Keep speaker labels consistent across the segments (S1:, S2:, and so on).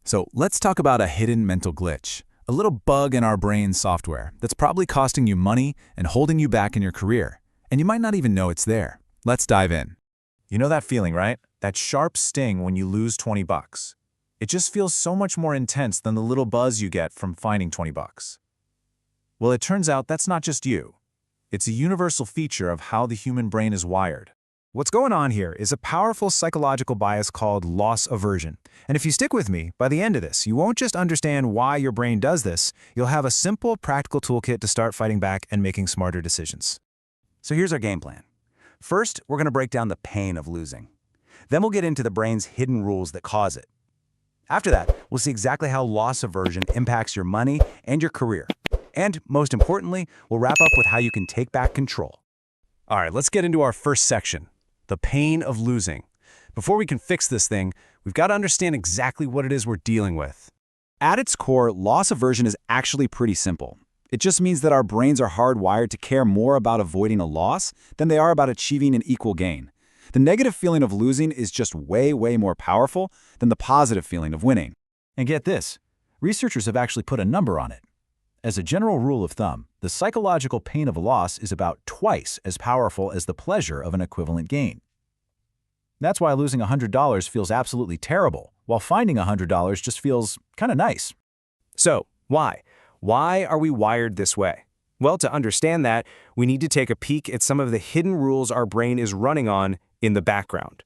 S1: So let's talk about a hidden mental glitch, a little bug in our brain's software that's probably costing you money and holding you back in your career, and you might not even know it's there. Let's dive in.
S2: You know that feeling, right? That sharp sting when you lose 20 bucks. It just feels so much more intense than the little buzz you get from finding 20 bucks. Well, it turns out that's not just you. It's a universal feature of how the human brain is wired. What's going on here is a powerful psychological bias called loss aversion. And if you stick with me, by the end of this, you won't just understand why your brain does this, you'll have a simple, practical toolkit to start fighting back and making smarter decisions.
S3: So here's our game plan. First, we're going to break down the pain of losing. Then we'll get into the brain's hidden rules that cause it. After that, we'll see exactly how loss aversion impacts your money and your career. And most importantly, we'll wrap up with how you can take back control.
S2: All right, let's get into our first section, the pain of losing. Before we can fix this thing, we've got to understand exactly what it is we're dealing with.
S3: At its core, loss aversion is actually pretty simple. It just means that our brains are hardwired to care more about avoiding a loss than they are about achieving an equal gain. The negative feeling of losing is just way more powerful than the positive feeling of winning.
S4: And get this, researchers have actually put a number on it. As a general rule of thumb, the psychological pain of a loss is about twice as powerful as the pleasure of an equivalent gain. That's why losing $100 feels absolutely terrible, while finding $100 just feels kind of nice.
S2: So, why? Why are we wired this way? Well, to understand that, we need to take a peek at some of the hidden rules our brain is running on in the background.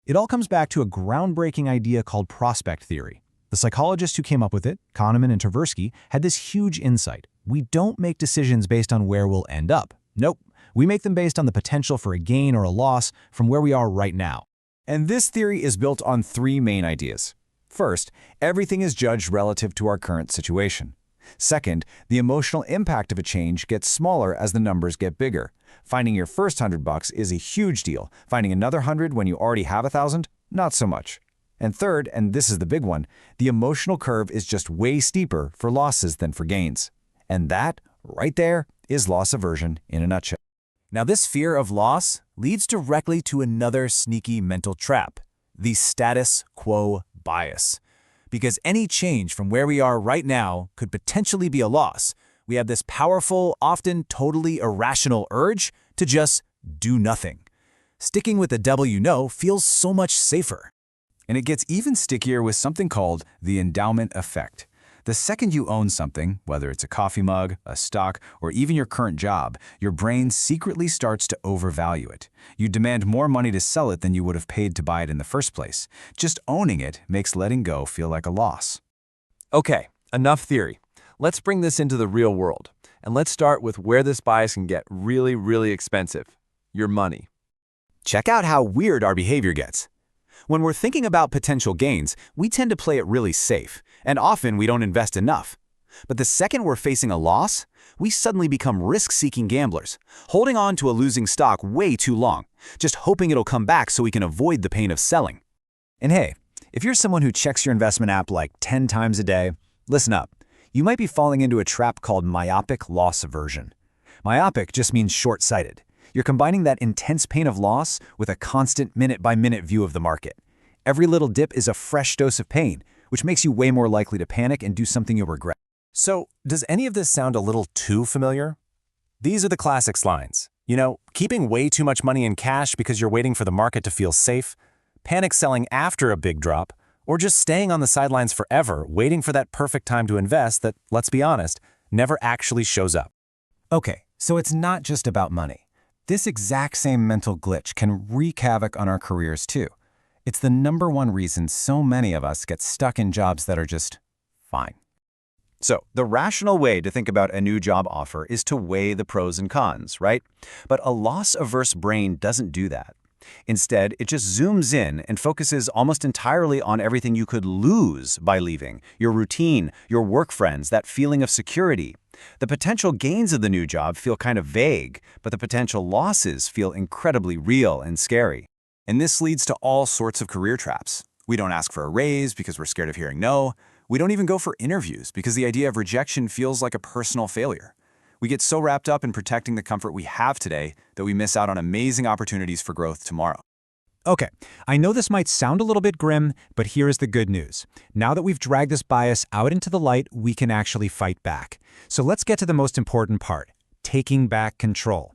S4: It all comes back to a groundbreaking idea called prospect theory. The psychologists who came up with it, Kahneman and Tversky, had this huge insight. We don't make decisions based on where we'll end up. Nope, we make them based on the potential for a gain or a loss from where we are right now.
S3: And this theory is built on three main ideas. First, everything is judged relative to our current situation. Second, the emotional impact of a change gets smaller as the numbers get bigger. Finding your first $100 is a huge deal. Finding another 100 when you already have 1,000, not so much. And third, and this is the big one, the emotional curve is just way steeper for losses than for gains. And that, right there, is loss aversion in a nutshell.
S2: Now, this fear of loss leads directly to another sneaky mental trap, the status quo bias. Because any change from where we are right now could potentially be a loss, we have this powerful, often totally irrational urge to just do nothing. Sticking with the devil you know feels so much safer.
S3: And it gets even stickier with something called the endowment effect. The second you own something, whether it's a coffee mug, a stock, or even your current job, your brain secretly starts to overvalue it. You demand more money to sell it than you would have paid to buy it in the first place. Just owning it makes letting go feel like a loss.
S2: Okay, enough theory. Let's bring this into the real world. And let's start with where this bias can get really expensive. Your money.
S3: Check out how weird our behavior gets. When we're thinking about potential gains, we tend to play it really safe, and often we don't invest enough. But the second we're facing a loss, we suddenly become risk-seeking gamblers, holding on to a losing stock way too long, just hoping it'll come back so we can avoid the pain of selling. And hey, if you're someone who checks your investment app like 10 times a day, listen up. You might be falling into a trap called myopic loss aversion. Myopic just means short-sighted. You're combining that intense pain of loss with a constant minute-by-minute view of the market. Every little dip is a fresh dose of pain, which makes you way more likely to panic and do something you'll regret.
S2: So, does any of this sound a little too familiar? These are the classics lines. You know, keeping way too much money in cash because you're waiting for the market to feel safe, panic selling after a big drop, or just staying on the sidelines forever, waiting for that perfect time to invest that, let's be honest, never actually shows up.
S3: Okay, so it's not just about money. This exact same mental glitch can wreak havoc on our careers too. It's the #1 reason so many of us get stuck in jobs that are just fine. So, the rational way to think about a new job offer is to weigh the pros and cons, right? But a loss-averse brain doesn't do that. Instead, it just zooms in and focuses almost entirely on everything you could lose by leaving: your routine, your work friends, that feeling of security. The potential gains of the new job feel kind of vague, but the potential losses feel incredibly real and scary. And this leads to all sorts of career traps. We don't ask for a raise because we're scared of hearing no. We don't even go for interviews because the idea of rejection feels like a personal failure. We get so wrapped up in protecting the comfort we have today that we miss out on amazing opportunities for growth tomorrow. Okay, I know this might sound a little bit grim, but here is the good news. Now that we've dragged this bias out into the light, we can actually fight back. So let's get to the most important part, taking back control.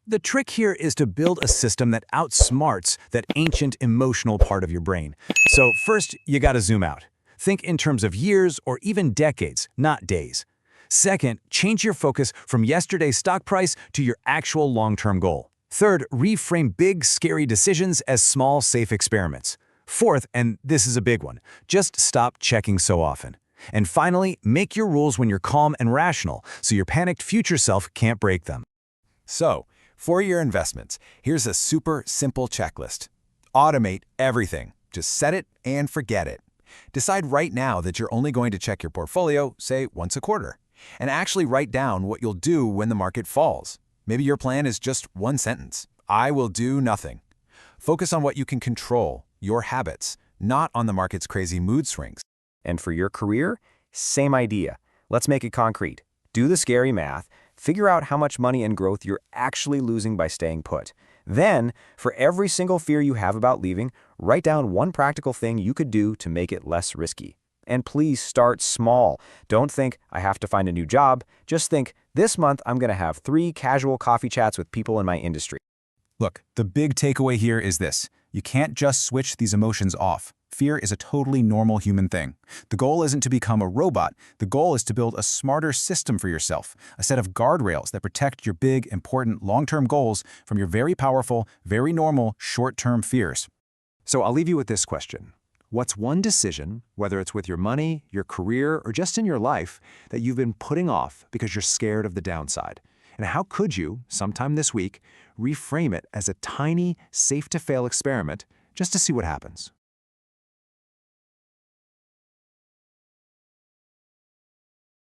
S2: The trick here is to build a system that outsmarts that ancient emotional part of your brain. So first, you gotta zoom out. Think in terms of years or even decades, not days. Second, change your focus from yesterday's stock price to your actual long-term goal. Third, reframe big, scary decisions as small, safe experiments. Fourth, and this is a big one, just stop checking so often. And finally, make your rules when you're calm and rational, so your panicked future self can't break them.
S1: So, for your investments, here's a super simple checklist. Automate everything. Just set it and forget it. Decide right now that you're only going to check your portfolio, say, once a quarter. And actually write down what you'll do when the market falls. Maybe your plan is just one sentence. I will do nothing. Focus on what you can control, your habits, not on the market's crazy mood swings.
S5: And for your career, same idea. Let's make it concrete. Do the scary math, figure out how much money and growth you're actually losing by staying put. Then, for every single fear you have about leaving, write down one practical thing you could do to make it less risky. And please start small. Don't think, I have to find a new job. Just think, this month I'm going to have 3 casual coffee chats with people in my industry.
S1: Look, the big takeaway here is this. You can't just switch these emotions off. Fear is a totally normal human thing. The goal isn't to become a robot. The goal is to build a smarter system for yourself, a set of guardrails that protect your big, important, long-term goals from your very powerful, very normal, short-term fears.
S2: So I'll leave you with this question. What's one decision, whether it's with your money, your career, or just in your life, that you've been putting off because you're scared of the downside? And how could you, sometime this week, reframe it as a tiny, safe-to-fail experiment just to see what happens?